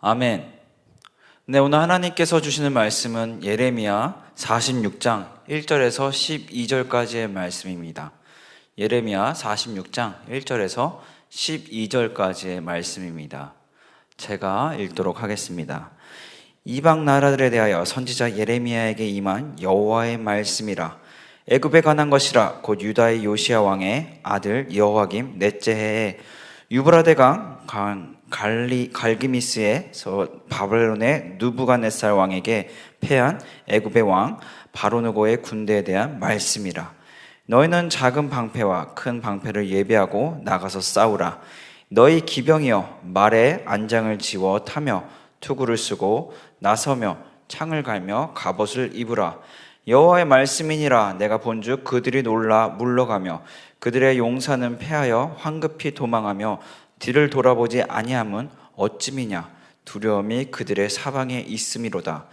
아멘. 네, 오늘 하나님께서 주시는 말씀은 예레미야 46장 1절에서 12절까지의 말씀입니다. 예레미야 46장 1절에서 12절까지의 말씀입니다. 제가 읽도록 하겠습니다. 이방 나라들에 대하여 선지자 예레미야에게 임한 여호와의 말씀이라. 애굽에 관한 것이라. 곧 유다의 요시야 왕의 아들 여호와김 넷째 해에 유브라데 강 갈기미스에서 바벨론의 누부갓네살 왕에게 패한 애굽의 왕 바로누고의 군대에 대한 말씀이라. 너희는 작은 방패와 큰 방패를 예비하고 나가서 싸우라. 너희 기병이여 말에 안장을 지워 타며 투구를 쓰고 나서며 창을 갈며 갑옷을 입으라. 여호와의 말씀이니라. 내가 본즉 그들이 놀라 물러가며 그들의 용사는 패하여 황급히 도망하며 뒤를 돌아보지 아니함은 어찌미냐. 두려움이 그들의 사방에 있음이로다.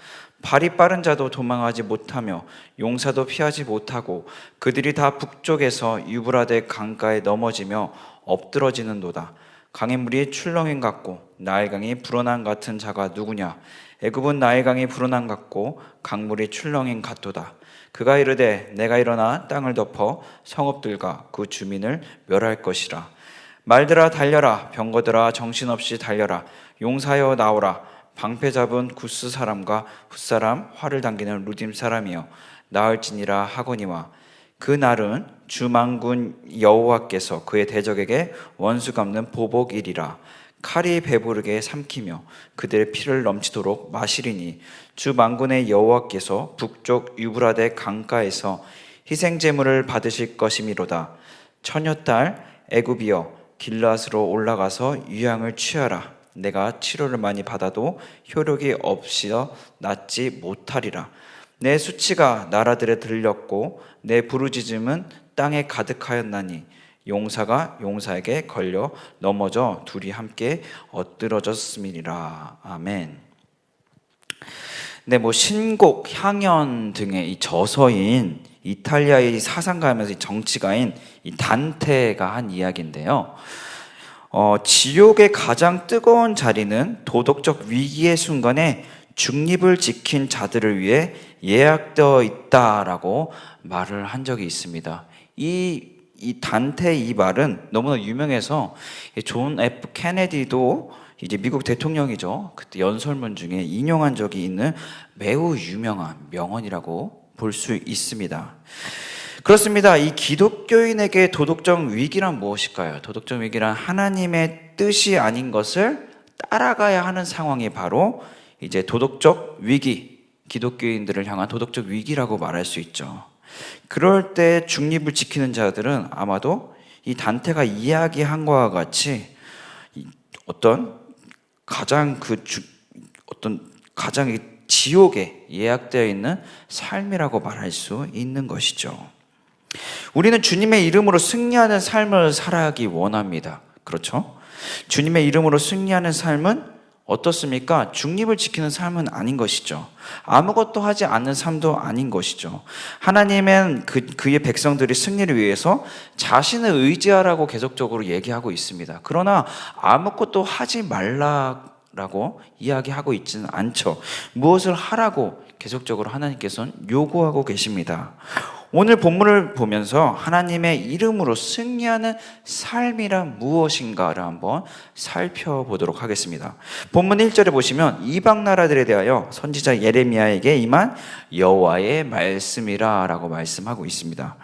발이 빠른 자도 도망하지 못하며 용사도 피하지 못하고 그들이 다 북쪽에서 유브라데 강가에 넘어지며 엎드러지는도다. 강의 물이 출렁임 같고 나일강이 불어난 같은 자가 누구냐. 애굽은 나일강이 불어난 같고 강물이 출렁임 같도다. 그가 이르되 내가 일어나 땅을 덮어 성읍들과 그 주민을 멸할 것이라. 말들아 달려라. 병거들아 정신없이 달려라. 용사여 나오라. 방패 잡은 구스 사람과 훗사람 활을 당기는 루딤 사람이여 나을지니라 하거니와. 그 날은 주만군 여호와께서 그의 대적에게 원수 갚는 보복일이라. 칼이 배부르게 삼키며 그들의 피를 넘치도록 마시리니 주 만군의 여호와께서 북쪽 유브라데 강가에서 희생 제물을 받으실 것이미로다. 처녀딸 애굽이여 길앗으로 올라가서 유향을 취하라. 내가 치료를 많이 받아도 효력이 없이어 낫지 못하리라. 내 수치가 나라들에 들렸고 내 부르짖음은 땅에 가득하였나니 용사가 용사에게 걸려 넘어져 둘이 함께 엎드러졌음이니라. 아멘. 네, 신곡, 향연 등의 이 저서인 이탈리아의 사상가이면서 정치가인 이 단테가 한 이야기인데요. 지옥의 가장 뜨거운 자리는 도덕적 위기의 순간에 중립을 지킨 자들을 위해 예약되어 있다라고 말을 한 적이 있습니다. 이 단테의 이 말은 너무나 유명해서 존 F 케네디도 이제 미국 대통령이죠. 그때 연설문 중에 인용한 적이 있는 매우 유명한 명언이라고 볼 수 있습니다. 그렇습니다. 이 기독교인에게 도덕적 위기란 무엇일까요? 도덕적 위기란 하나님의 뜻이 아닌 것을 따라가야 하는 상황이 바로 이제 도덕적 위기, 기독교인들을 향한 도덕적 위기라고 말할 수 있죠. 그럴 때 중립을 지키는 자들은 아마도 이 단테가 이야기한 것과 같이 어떤 가장 지옥에 예약되어 있는 삶이라고 말할 수 있는 것이죠. 우리는 주님의 이름으로 승리하는 삶을 살아가기 원합니다. 그렇죠? 주님의 이름으로 승리하는 삶은 어떻습니까? 중립을 지키는 삶은 아닌 것이죠. 아무것도 하지 않는 삶도 아닌 것이죠. 하나님은 그의 백성들이 승리를 위해서 자신을 의지하라고 계속적으로 얘기하고 있습니다. 그러나 아무것도 하지 말라고 이야기하고 있지는 않죠. 무엇을 하라고 계속적으로 하나님께서는 요구하고 계십니다. 오늘 본문을 보면서 하나님의 이름으로 승리하는 삶이란 무엇인가를 한번 살펴보도록 하겠습니다. 본문 1절에 보시면 이방 나라들에 대하여 선지자 예레미야에게 임한 여호와의 말씀이라 라고 말씀하고 있습니다.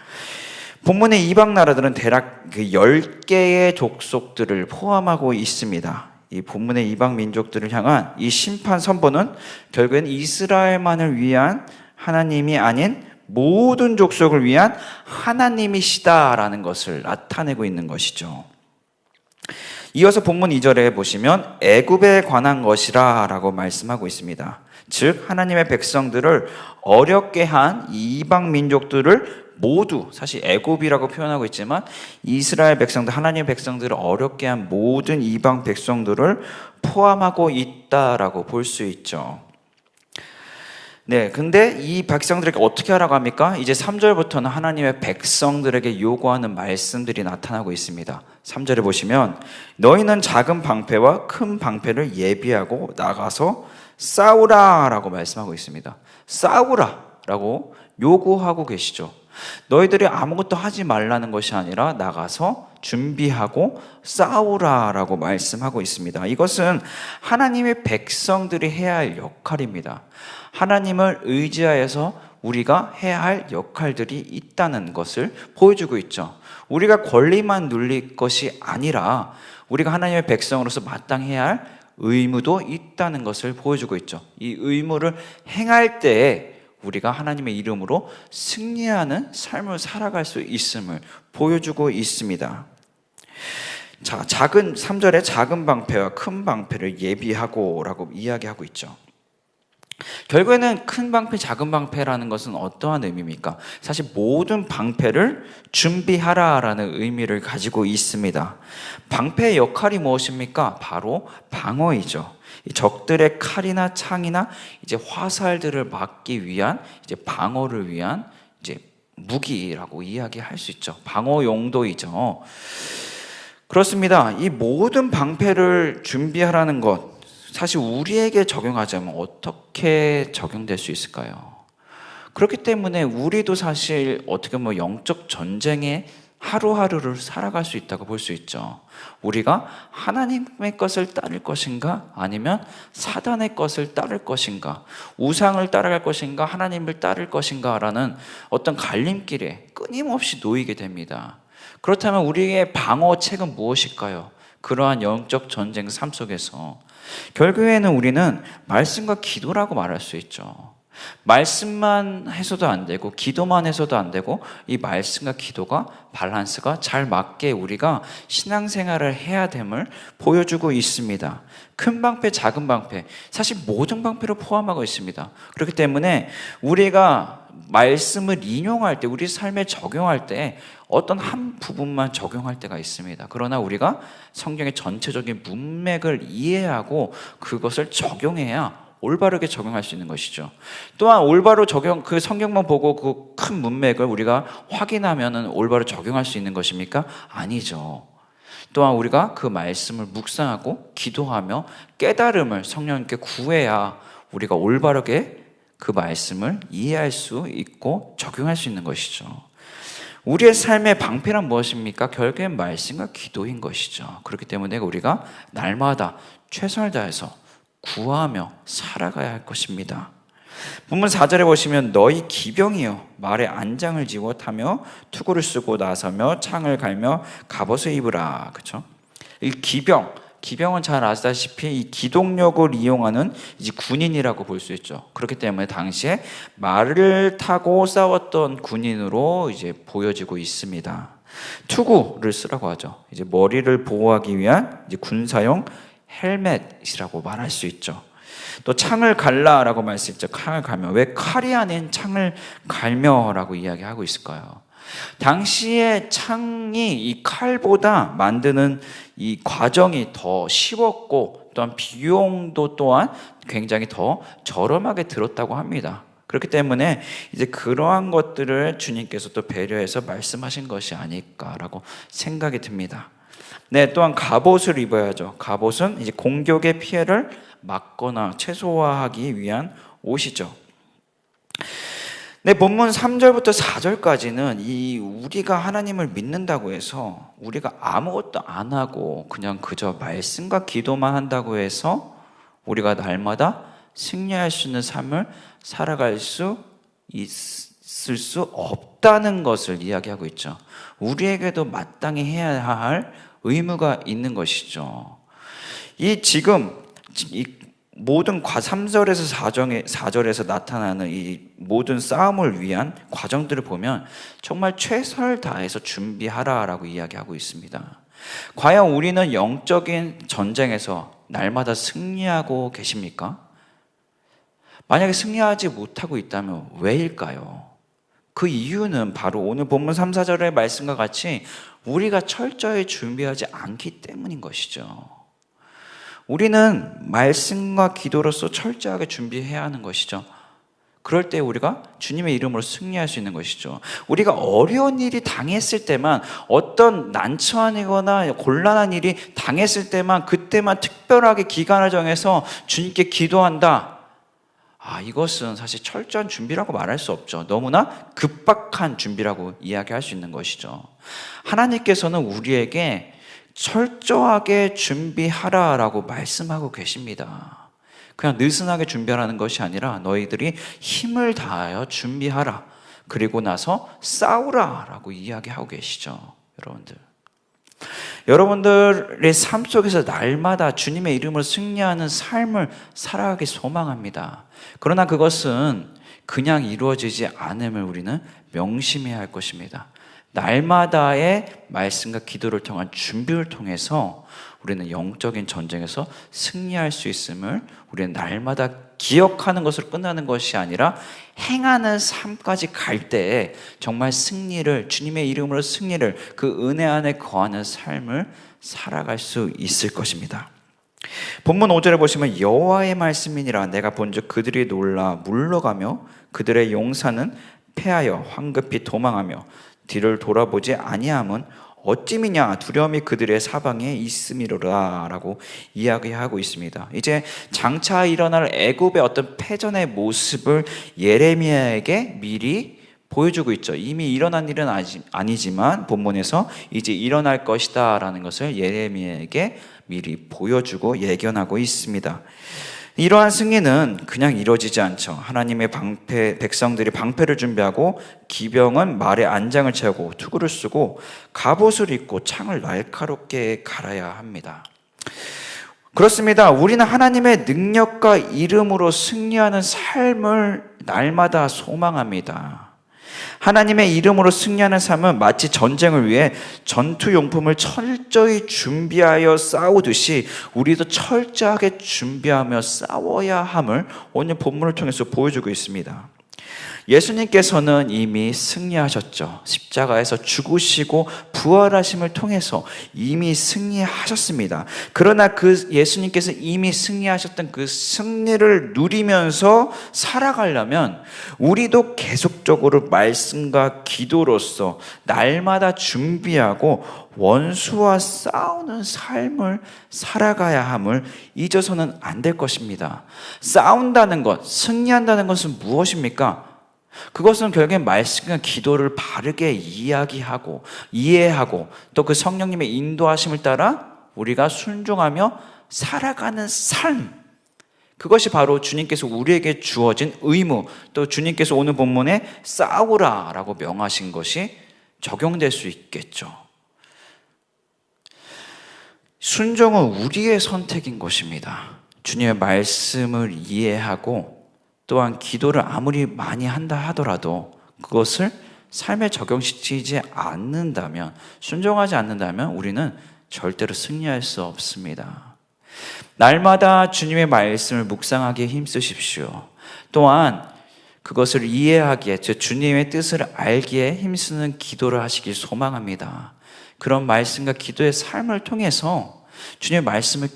본문의 이방 나라들은 대략 10개의 족속들을 포함하고 있습니다. 이 본문의 이방 민족들을 향한 이 심판 선포는 결국엔 이스라엘만을 위한 하나님이 아닌 모든 족속을 위한 하나님이시다라는 것을 나타내고 있는 것이죠. 이어서 본문 2절에 보시면 애굽에 관한 것이라 라고 말씀하고 있습니다. 즉 하나님의 백성들을 어렵게 한 이방 민족들을 모두, 사실 애굽이라고 표현하고 있지만 이스라엘 백성들, 하나님의 백성들을 어렵게 한 모든 이방 백성들을 포함하고 있다라고 볼 수 있죠. 네, 근데 이 백성들에게 어떻게 하라고 합니까? 이제 3절부터는 하나님의 백성들에게 요구하는 말씀들이 나타나고 있습니다. 3절에 보시면 너희는 작은 방패와 큰 방패를 예비하고 나가서 싸우라 라고 말씀하고 있습니다. 싸우라 라고 요구하고 계시죠. 너희들이 아무것도 하지 말라는 것이 아니라 나가서 준비하고 싸우라 라고 말씀하고 있습니다. 이것은 하나님의 백성들이 해야 할 역할입니다. 하나님을 의지하여서 우리가 해야 할 역할들이 있다는 것을 보여주고 있죠. 우리가 권리만 누릴 것이 아니라 우리가 하나님의 백성으로서 마땅해야 할 의무도 있다는 것을 보여주고 있죠. 이 의무를 행할 때에 우리가 하나님의 이름으로 승리하는 삶을 살아갈 수 있음을 보여주고 있습니다. 자, 3절에 작은 방패와 큰 방패를 예비하고 라고 이야기하고 있죠. 결국에는 큰 방패, 작은 방패라는 것은 어떠한 의미입니까? 사실 모든 방패를 준비하라라는 의미를 가지고 있습니다. 방패의 역할이 무엇입니까? 바로 방어이죠. 적들의 칼이나 창이나 이제 화살들을 막기 위한 이제 방어를 위한 이제 무기라고 이야기할 수 있죠. 방어 용도이죠. 그렇습니다. 이 모든 방패를 준비하라는 것, 사실 우리에게 적용하자면 어떻게 적용될 수 있을까요? 그렇기 때문에 우리도 사실 어떻게 보면 영적 전쟁에 하루하루를 살아갈 수 있다고 볼 수 있죠. 우리가 하나님의 것을 따를 것인가 아니면 사단의 것을 따를 것인가, 우상을 따라갈 것인가 하나님을 따를 것인가 라는 어떤 갈림길에 끊임없이 놓이게 됩니다. 그렇다면 우리의 방어책은 무엇일까요? 그러한 영적 전쟁 삶 속에서 결국에는 우리는 말씀과 기도라고 말할 수 있죠. 말씀만 해서도 안 되고 기도만 해서도 안 되고 이 말씀과 기도가 밸런스가 잘 맞게 우리가 신앙생활을 해야 됨을 보여주고 있습니다. 큰 방패, 작은 방패, 사실 모든 방패를 포함하고 있습니다. 그렇기 때문에 우리가 말씀을 인용할 때, 우리 삶에 적용할 때 어떤 한 부분만 적용할 때가 있습니다. 그러나 우리가 성경의 전체적인 문맥을 이해하고 그것을 적용해야 올바르게 적용할 수 있는 것이죠. 또한 올바로 그 성경만 보고 그 큰 문맥을 우리가 확인하면은 올바로 적용할 수 있는 것입니까? 아니죠. 또한 우리가 그 말씀을 묵상하고 기도하며 깨달음을 성령님께 구해야 우리가 올바르게 그 말씀을 이해할 수 있고 적용할 수 있는 것이죠. 우리의 삶의 방패란 무엇입니까? 결국엔 말씀과 기도인 것이죠. 그렇기 때문에 우리가 날마다 최선을 다해서 구하며 살아가야 할 것입니다. 본문 4절에 보시면 너희 기병이여 말에 안장을 지워 타며 투구를 쓰고 나서며 창을 갈며 갑옷을 입으라. 그렇죠? 이 기병은 잘 아시다시피 이 기동력을 이용하는 이제 군인이라고 볼 수 있죠. 그렇기 때문에 당시에 말을 타고 싸웠던 군인으로 이제 보여지고 있습니다. 투구를 쓰라고 하죠. 이제 머리를 보호하기 위한 이제 군사용 헬멧이라고 말할 수 있죠. 또 창을 갈라라고 말씀했죠. 창을 갈며. 왜 칼이 아닌 창을 갈며라고 이야기하고 있을까요? 당시에 창이 이 칼보다 만드는 이 과정이 더 쉬웠고 또한 비용도 또한 굉장히 더 저렴하게 들었다고 합니다. 그렇기 때문에 이제 그러한 것들을 주님께서 또 배려해서 말씀하신 것이 아닐까라고 생각이 듭니다. 네, 또한 갑옷을 입어야죠. 갑옷은 이제 공격의 피해를 막거나 최소화하기 위한 옷이죠. 네, 본문 3절부터 4절까지는 우리가 하나님을 믿는다고 해서 우리가 아무것도 안 하고 그냥 그저 말씀과 기도만 한다고 해서 우리가 날마다 승리할 수 있는 삶을 살아갈 수 있을 수 없다는 것을 이야기하고 있죠. 우리에게도 마땅히 해야 할 의무가 있는 것이죠. 지금 모든 3절에서 4절에서 나타나는 이 모든 싸움을 위한 과정들을 보면 정말 최선을 다해서 준비하라라고 이야기하고 있습니다. 과연 우리는 영적인 전쟁에서 날마다 승리하고 계십니까? 만약에 승리하지 못하고 있다면 왜일까요? 그 이유는 바로 오늘 본문 3, 4절의 말씀과 같이 우리가 철저히 준비하지 않기 때문인 것이죠. 우리는 말씀과 기도로서 철저하게 준비해야 하는 것이죠. 그럴 때 우리가 주님의 이름으로 승리할 수 있는 것이죠. 우리가 어려운 일이 당했을 때만, 어떤 난처하거나 곤란한 일이 당했을 때만, 그때만 특별하게 기간을 정해서 주님께 기도한다. 이것은 사실 철저한 준비라고 말할 수 없죠. 너무나 급박한 준비라고 이야기할 수 있는 것이죠. 하나님께서는 우리에게 철저하게 준비하라라고 말씀하고 계십니다. 그냥 느슨하게 준비하라는 것이 아니라 너희들이 힘을 다하여 준비하라. 그리고 나서 싸우라 라고 이야기하고 계시죠. 여러분들의 삶 속에서 날마다 주님의 이름으로 승리하는 삶을 살아가기 소망합니다. 그러나 그것은 그냥 이루어지지 않음을 우리는 명심해야 할 것입니다. 날마다의 말씀과 기도를 통한 준비를 통해서 우리는 영적인 전쟁에서 승리할 수 있음을 우리는 날마다 기억하는 것으로 끝나는 것이 아니라 행하는 삶까지 갈 때 정말 승리를, 주님의 이름으로 승리를, 그 은혜 안에 거하는 삶을 살아갈 수 있을 것입니다. 본문 5절에 보시면 여호와의 말씀이니라 내가 본즉 그들이 놀라 물러가며 그들의 용사는 패하여 황급히 도망하며 뒤를 돌아보지 아니함은 어찌미냐 두려움이 그들의 사방에 있음이로라 라고 이야기하고 있습니다. 이제 장차 일어날 애굽의 어떤 패전의 모습을 예레미야에게 미리 보여주고 있죠. 이미 일어난 일은 아니지만 본문에서 이제 일어날 것이다 라는 것을 예레미야에게 미리 보여주고 예견하고 있습니다. 이러한 승리는 그냥 이루어지지 않죠. 하나님의 백성들이 방패를 준비하고 기병은 말에 안장을 채우고 투구를 쓰고 갑옷을 입고 창을 날카롭게 갈아야 합니다. 그렇습니다. 우리는 하나님의 능력과 이름으로 승리하는 삶을 날마다 소망합니다. 하나님의 이름으로 승리하는 삶은 마치 전쟁을 위해 전투용품을 철저히 준비하여 싸우듯이 우리도 철저하게 준비하며 싸워야 함을 오늘 본문을 통해서 보여주고 있습니다. 예수님께서는 이미 승리하셨죠. 십자가에서 죽으시고 부활하심을 통해서 이미 승리하셨습니다. 그러나 그 예수님께서 이미 승리하셨던 그 승리를 누리면서 살아가려면 우리도 계속적으로 말씀과 기도로서 날마다 준비하고 원수와 싸우는 삶을 살아가야 함을 잊어서는 안 될 것입니다. 싸운다는 것, 승리한다는 것은 무엇입니까? 그것은 결국엔 말씀과 기도를 바르게 이야기하고 이해하고 또 그 성령님의 인도하심을 따라 우리가 순종하며 살아가는 삶, 그것이 바로 주님께서 우리에게 주어진 의무, 또 주님께서 오늘 본문에 싸우라 라고 명하신 것이 적용될 수 있겠죠. 순종은 우리의 선택인 것입니다. 주님의 말씀을 이해하고 또한 기도를 아무리 많이 한다 하더라도 그것을 삶에 적용시키지 않는다면, 순종하지 않는다면 우리는 절대로 승리할 수 없습니다. 날마다 주님의 말씀을 묵상하기에 힘쓰십시오. 또한 그것을 이해하기에, 주님의 뜻을 알기에 힘쓰는 기도를 하시길 소망합니다. 그런 말씀과 기도의 삶을 통해서 주님의 말씀을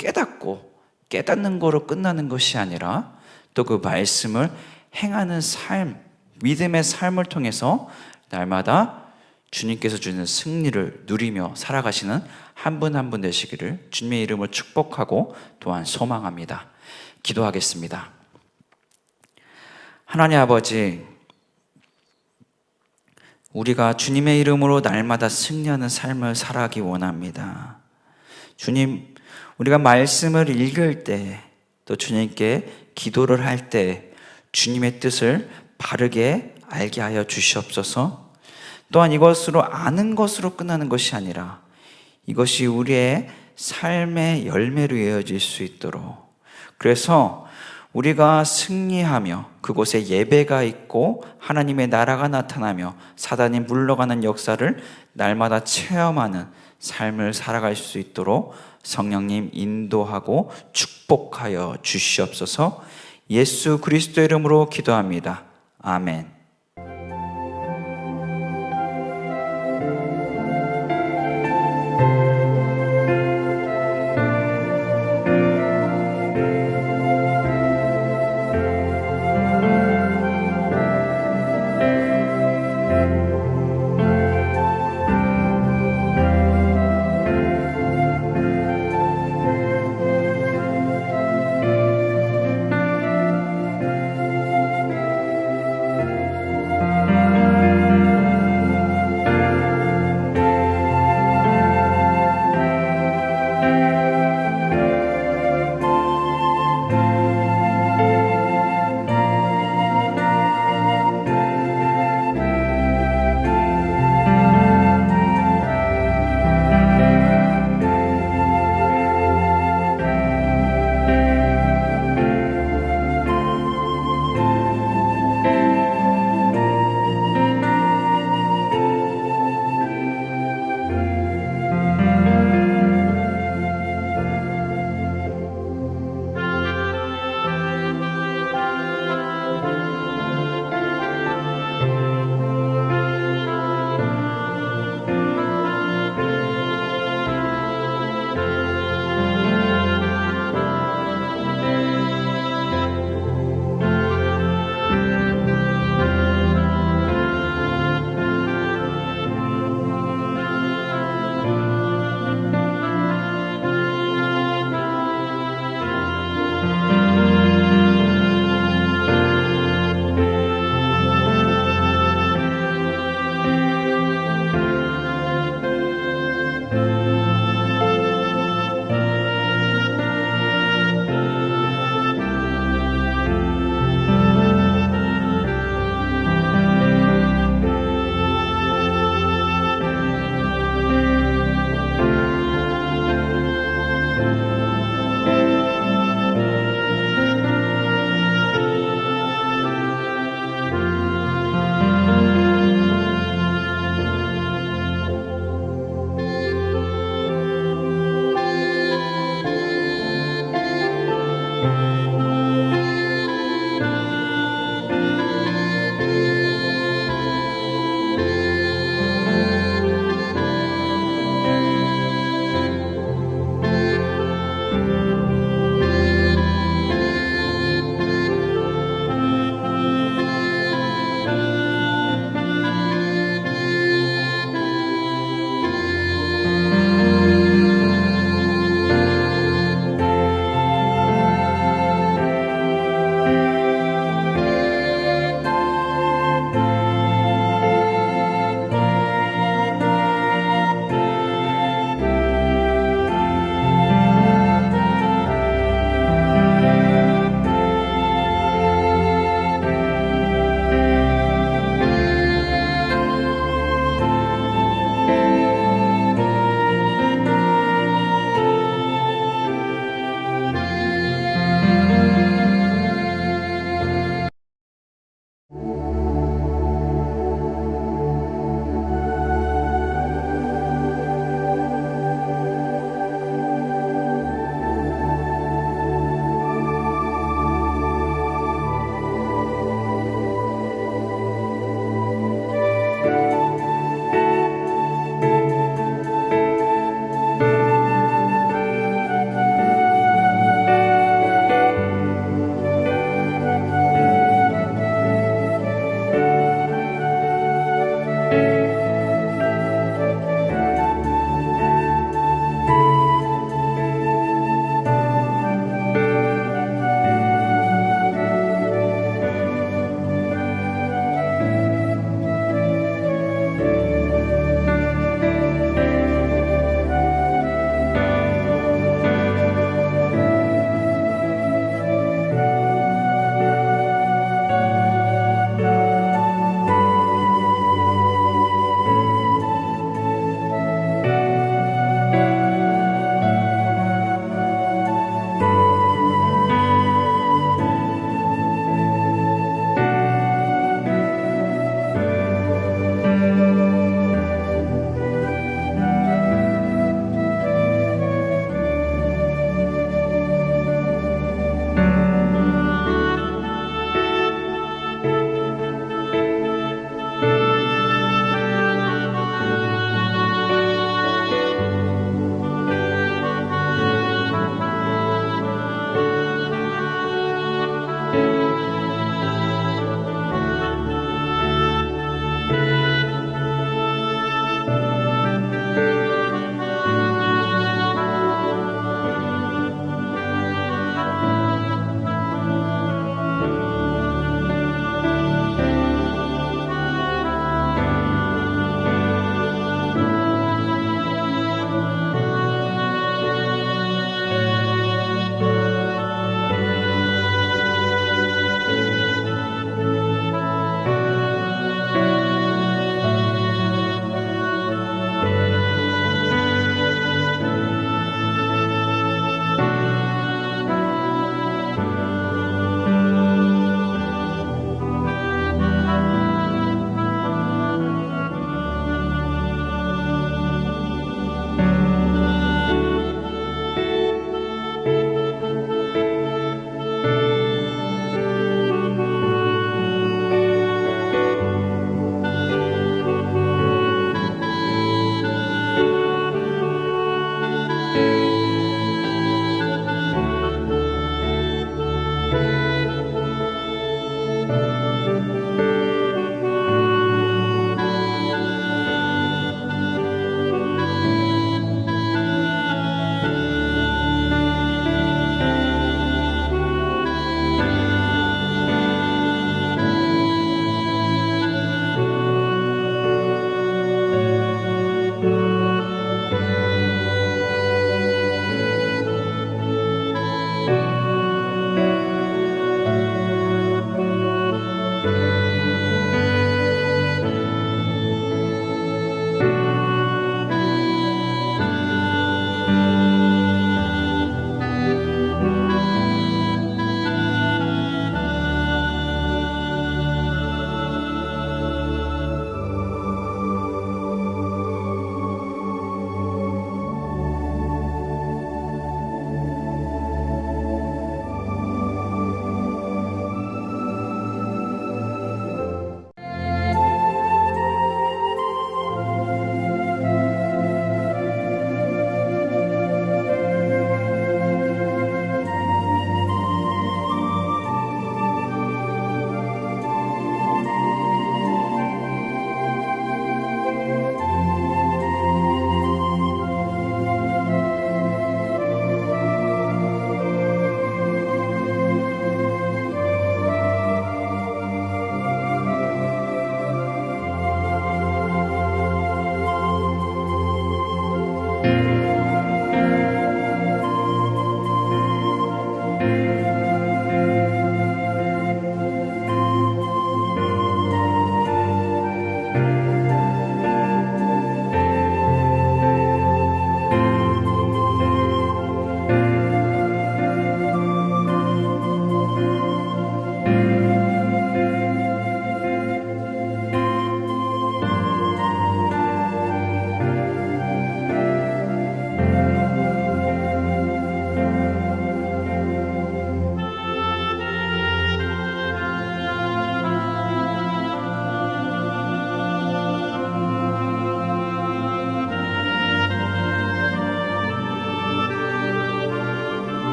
깨닫는 거로 끝나는 것이 아니라 또 그 말씀을 행하는 삶, 믿음의 삶을 통해서 날마다 주님께서 주는 승리를 누리며 살아가시는 한 분 한 분 되시기를 주님의 이름으로 축복하고 또한 소망합니다. 기도하겠습니다. 하나님 아버지, 우리가 주님의 이름으로 날마다 승리하는 삶을 살아가기 원합니다. 주님, 우리가 말씀을 읽을 때 또 주님께 기도를 할 때 주님의 뜻을 바르게 알게 하여 주시옵소서. 또한 이것으로 아는 것으로 끝나는 것이 아니라 이것이 우리의 삶의 열매로 이어질 수 있도록, 그래서 우리가 승리하며 그곳에 예배가 있고 하나님의 나라가 나타나며 사단이 물러가는 역사를 날마다 체험하는 삶을 살아갈 수 있도록 성령님 인도하고 축복하여 주시옵소서. 예수 그리스도의 이름으로 기도합니다. 아멘.